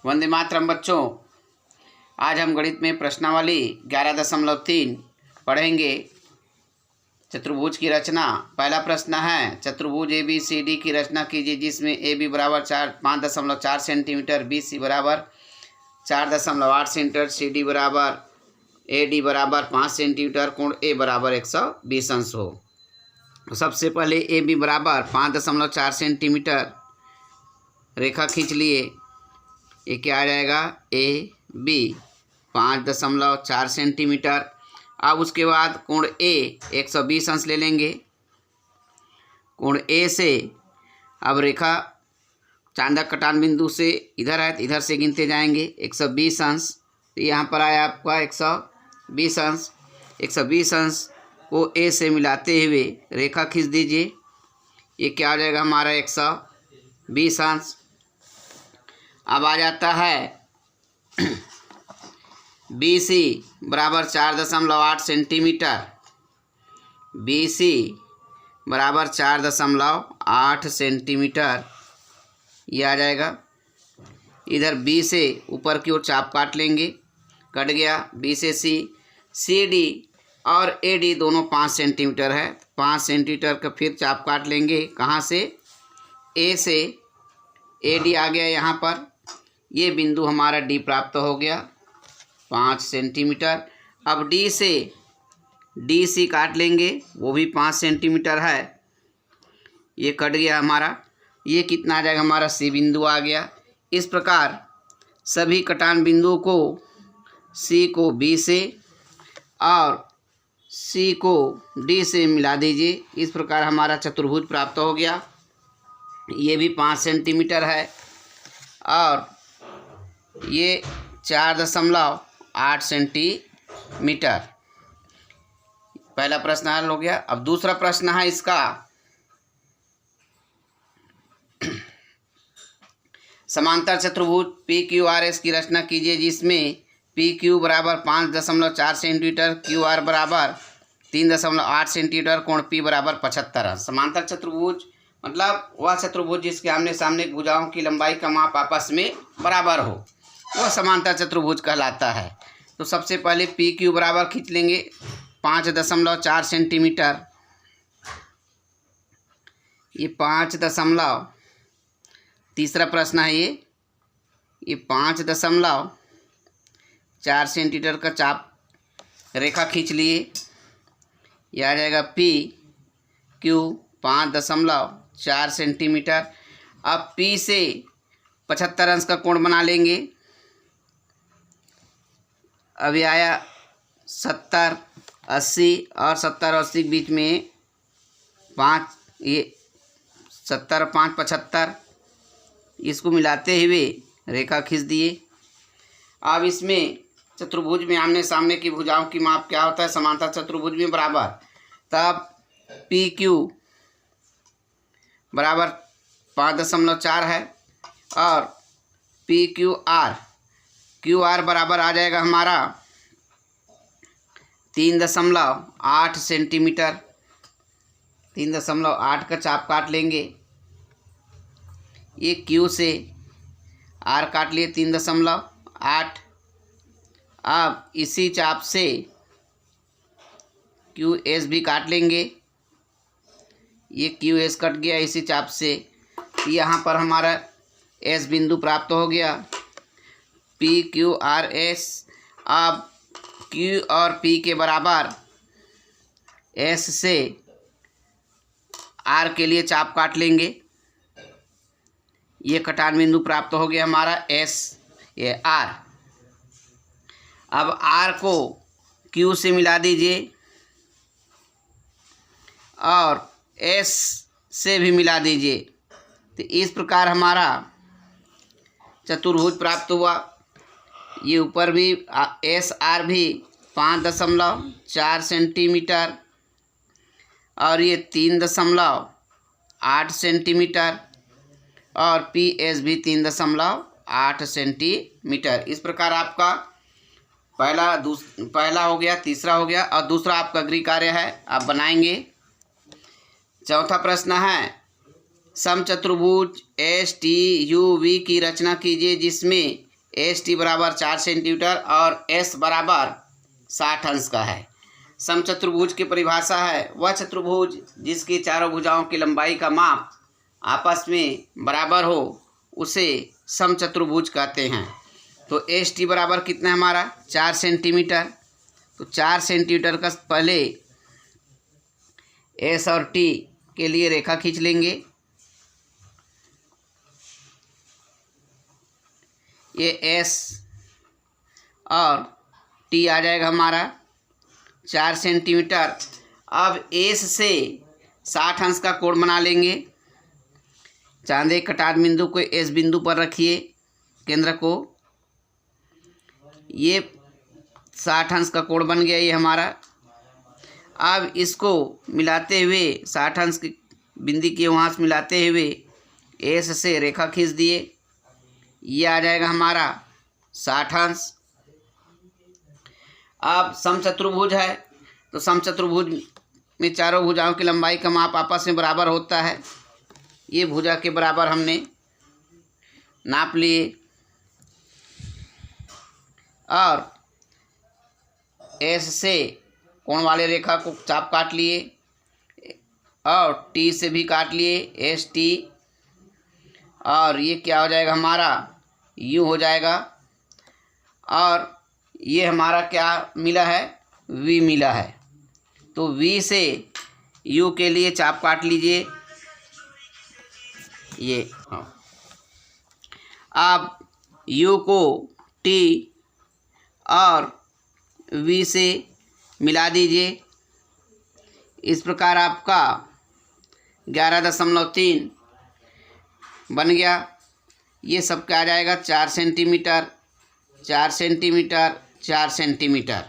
वंदे मातरम बच्चों। आज हम गणित में प्रश्नावली 11.3 पढ़ेंगे। चतुर्भुज की रचना। पहला प्रश्न है, चतुर्भुज ABCD की रचना कीजिए जिसमें AB बराबर 5.4 सेंटीमीटर, BC बराबर 4.8 सेंटीमीटर, CD बराबर AD बराबर 5 सेंटीमीटर, कोण A बराबर 120 अंश हो। तो सबसे पहले AB बराबर 5.4 सेंटीमीटर रेखा खींच लिए। ये क्या आ जाएगा, AB 5.4 सेंटीमीटर। अब उसके बाद कोण A 120 अंश ले लेंगे। कोण A से अब रेखा चांदक कटान बिंदु से इधर है, इधर से गिनते जाएंगे 120 अंश। तो यहाँ पर आया आपका 120 अंश। 120 अंश को A से मिलाते हुए रेखा खींच दीजिए। ये क्या हो जाएगा हमारा 120 अंश। अब आ जाता है BC बराबर 4.8 सेंटीमीटर। BC बराबर 4.8 सेंटीमीटर, ये आ जाएगा। इधर B से ऊपर की ओर चाप काट लेंगे, कट गया। B से C, CD और AD दोनों 5 सेंटीमीटर है। 5 सेंटीमीटर का फिर चाप काट लेंगे। कहाँ से? A से AD आ गया यहाँ पर। ये बिंदु हमारा D प्राप्त हो गया 5 सेंटीमीटर। अब D से DC काट लेंगे, वो भी 5 सेंटीमीटर है। ये कट गया हमारा। ये कितना आ जाएगा हमारा? C बिंदु आ गया। इस प्रकार सभी कटान बिंदुओं को C को B से और C को D से मिला दीजिए। इस प्रकार हमारा चतुर्भुज प्राप्त हो गया। ये भी 5 सेंटीमीटर है और ये 4.8 सेंटीमीटर। पहला प्रश्न हल हो गया। अब दूसरा प्रश्न है इसका, समांतर चतुर्भुज PQRS की रचना कीजिए जिसमें PQ बराबर 5.4 सेंटीमीटर, QR बराबर 3.8 सेंटीमीटर, कोण P बराबर 75 अंश। समांतर चतुर्भुज मतलब वह चतुर्भुज जिसके आमने सामने भुजाओं की लंबाई का माप आपस में बराबर हो, वह समांतर चतुर्भुज कहलाता है। तो सबसे पहले PQ बराबर खींच लेंगे 5.4 सेंटीमीटर। ये 5. तीसरा प्रश्न है ये 5.4 सेंटीमीटर का चाप रेखा खींच लिए। यह आ जाएगा PQ 5.4 सेंटीमीटर। अब P से 75 अंश का कोण बना लेंगे। अभी आया 70, 80 और 70 और 80 के बीच में 5, ये 70 5 75, इसको मिलाते हुए रेखा खींच दिए। अब इसमें चतुर्भुज में आमने सामने की भुजाओं की माप क्या होता है? समांतर चतुर्भुज में बराबर। तब PQ बराबर 5.4 है और QR बराबर आ जाएगा हमारा 3.8 सेंटीमीटर। 3.8 का चाप काट लेंगे। ये Q से R काट लिए 3.8। अब इसी चाप से QS भी काट लेंगे। ये QS कट गया इसी चाप से। यहाँ पर हमारा S बिंदु प्राप्त हो गया, PQRS। अब Q और P के बराबर S से R के लिए चाप काट लेंगे। ये कटान बिंदु प्राप्त हो गया हमारा S, ये R। अब R को Q से मिला दीजिए और S से भी मिला दीजिए। तो इस प्रकार हमारा चतुर्भुज प्राप्त हुआ। ये ऊपर भी SR भी 5.4 सेंटीमीटर और ये 3.8 सेंटीमीटर और PS भी 3.8 सेंटीमीटर। इस प्रकार आपका पहला हो गया, तीसरा हो गया और दूसरा आपका गृह कार्य है, आप बनाएंगे। चौथा प्रश्न है, समचतुर्भुज STUV की रचना कीजिए जिसमें एस टी बराबर 4 सेंटीमीटर और एस बराबर 60 अंश का है। समचतुर्भुज की परिभाषा है वह चतुर्भुज जिसकी चारों भुजाओं की लंबाई का माप आपस में बराबर हो उसे समचतुर्भुज कहते हैं। तो एस टी बराबर कितना है हमारा 4 सेंटीमीटर। तो 4 सेंटीमीटर का पहले एस और टी के लिए रेखा खींच लेंगे। ये एस और टी आ जाएगा हमारा 4 सेंटीमीटर। अब एस से 60 अंश का कोण बना लेंगे। चांदे कटार बिंदु को एस बिंदु पर रखिए केंद्र को। ये 60 अंश का कोण बन गया ये हमारा। अब इसको मिलाते हुए 60 अंश की बिंदु के वहाँ से मिलाते हुए एस से रेखा खींच दिए। ये आ जाएगा हमारा 60 अंश। अब समचतुर्भुज है तो समचतुर्भुज में चारों भुजाओं की लंबाई का माप आपस में बराबर होता है। ये भुजा के बराबर हमने नाप लिए और एस से कोण वाले रेखा को चाप काट लिए और टी से भी काट लिए एस टी। और ये क्या हो जाएगा हमारा यू हो जाएगा। और ये हमारा क्या मिला है वी मिला है। तो वी से यू के लिए चाप काट लीजिए ये। आप यू को टी और वी से मिला दीजिए। इस प्रकार आपका 11.3 बन गया। ये सब क्या आ जाएगा 4 सेंटीमीटर 4 सेंटीमीटर 4 सेंटीमीटर।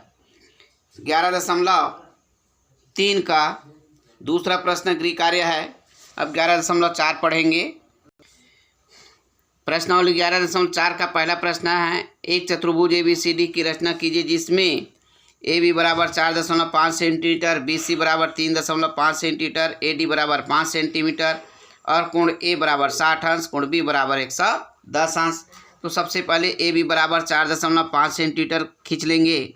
11.3 का दूसरा प्रश्न गृह कार्य है। अब 11.4 पढ़ेंगे। प्रश्नावली 11.4 का पहला प्रश्न है एक चतुर्भुज ABCD की रचना कीजिए जिसमें AB बराबर 4.5 सेंटीमीटर, BC बराबर 3.5 सेंटीमीटर, AD बराबर 5 सेंटीमीटर और कोण A बराबर 60 अंश, कोण B बराबर 110 अंश। तो सबसे पहले AB बराबर 4.5 सेंटीमीटर खींच लेंगे।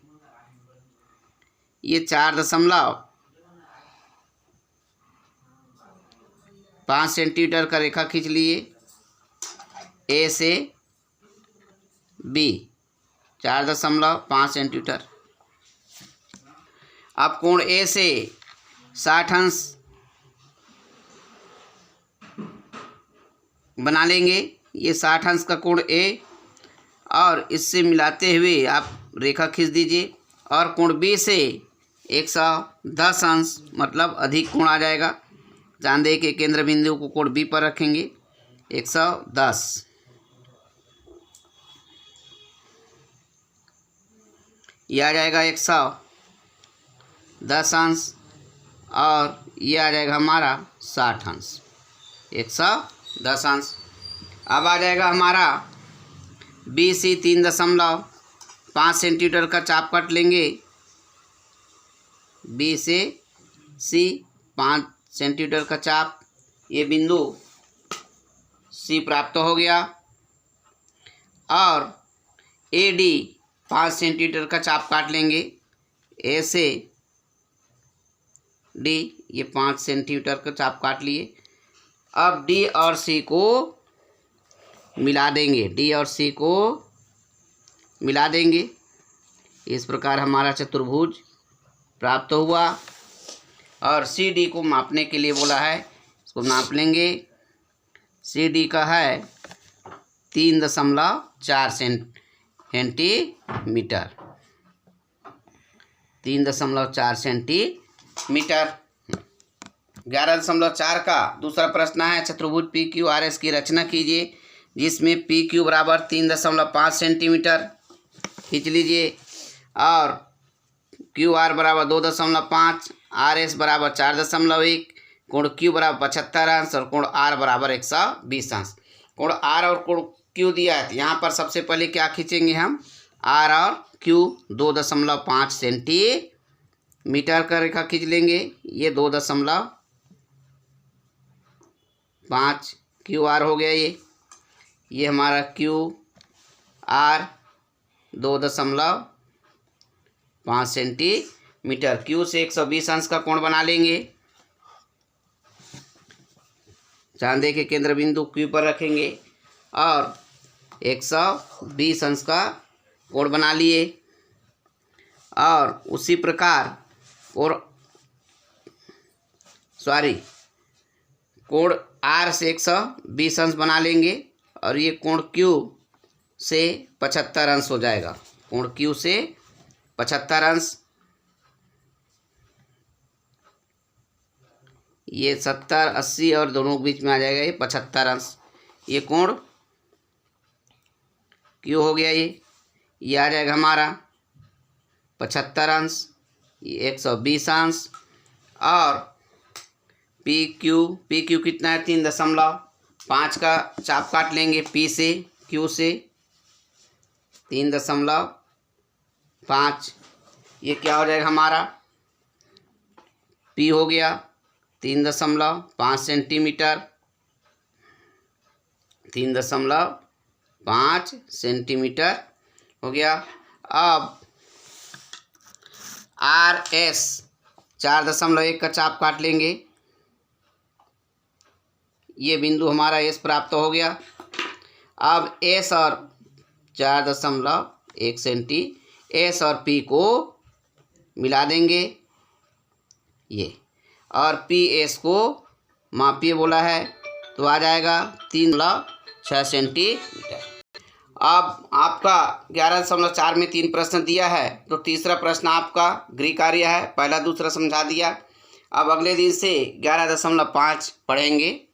ये 4.5 सेंटीमीटर का रेखा खींच लिए A से B 4.5 सेंटीमीटर। अब कोण A से 60 अंश बना लेंगे। ये 60 अंश का कोण A और इससे मिलाते हुए आप रेखा खींच दीजिए और कोण B से 110 अंश मतलब अधिक कोण आ जाएगा। चांदे के केंद्र बिंदु को कोण B पर रखेंगे 110। ये आ जाएगा 110 अंश और ये आ जाएगा हमारा 60 अंश 110 अंश। अब आ जाएगा हमारा BC 3.5 सेंटीमीटर का चाप काट लेंगे। B से C 5 सेंटीमीटर का चाप। ये बिंदु C प्राप्त हो गया और AD 5 सेंटीमीटर का चाप काट लेंगे। A से D ये 5 सेंटीमीटर का चाप काट लिए। अब D और C को मिला देंगे। D और C को मिला देंगे। इस प्रकार हमारा चतुर्भुज प्राप्त हुआ और CD को मापने के लिए बोला है। इसको नाप लेंगे। CD का है 3.4 सेंटीमीटर 3.4 सेंटीमीटर। 11.4 का दूसरा प्रश्न है चतुर्भुज PQRS की रचना कीजिए जिसमें PQ बराबर 3.5 सेंटीमीटर खींच लीजिए और QR बराबर 2.5, RS बराबर 4.1, कोण Q बराबर 75 अंश और कोण R बराबर 120 अंश। कोण R और कोण Q दिया है तो यहाँ पर सबसे पहले क्या खींचेंगे हम R और Q 2.5 सेंटीमीटर का रेखा खींच लेंगे। ये 2.5 QR हो गया। ये हमारा Q R 2.5 सेंटीमीटर। Q से 120 अंश का कोण बना लेंगे। चांदे के केंद्र बिंदु Q पर रखेंगे और 120 अंश का कोण बना लिए। और उसी प्रकार कोण R से 120 अंश बना लेंगे और ये कोण Q से 75 अंश हो जाएगा। कोण Q से 75 अंश, ये 70 80 और दोनों के बीच में आ जाएगा ये 75 अंश। ये कोण Q हो गया। ये आ जाएगा हमारा 75 अंश, ये 120 अंश। और PQ कितना है 3.5 का चाप काट लेंगे P से Q से 3.5। ये क्या हो जाएगा हमारा P हो गया 3.5 सेंटीमीटर। 3.5 सेंटीमीटर हो गया। अब RS 4.1 का चाप काट लेंगे। ये बिंदु हमारा S प्राप्त हो गया। अब S और 4.1 सेंटी S और P को मिला देंगे ये, और PS को मापिए बोला है तो आ जाएगा 3.6 सेंटीमीटर। अब आपका 11.4 में 3 प्रश्न दिया है तो तीसरा प्रश्न आपका गृह कार्य है। पहला दूसरा समझा दिया। अब अगले दिन से 11.5 पढ़ेंगे।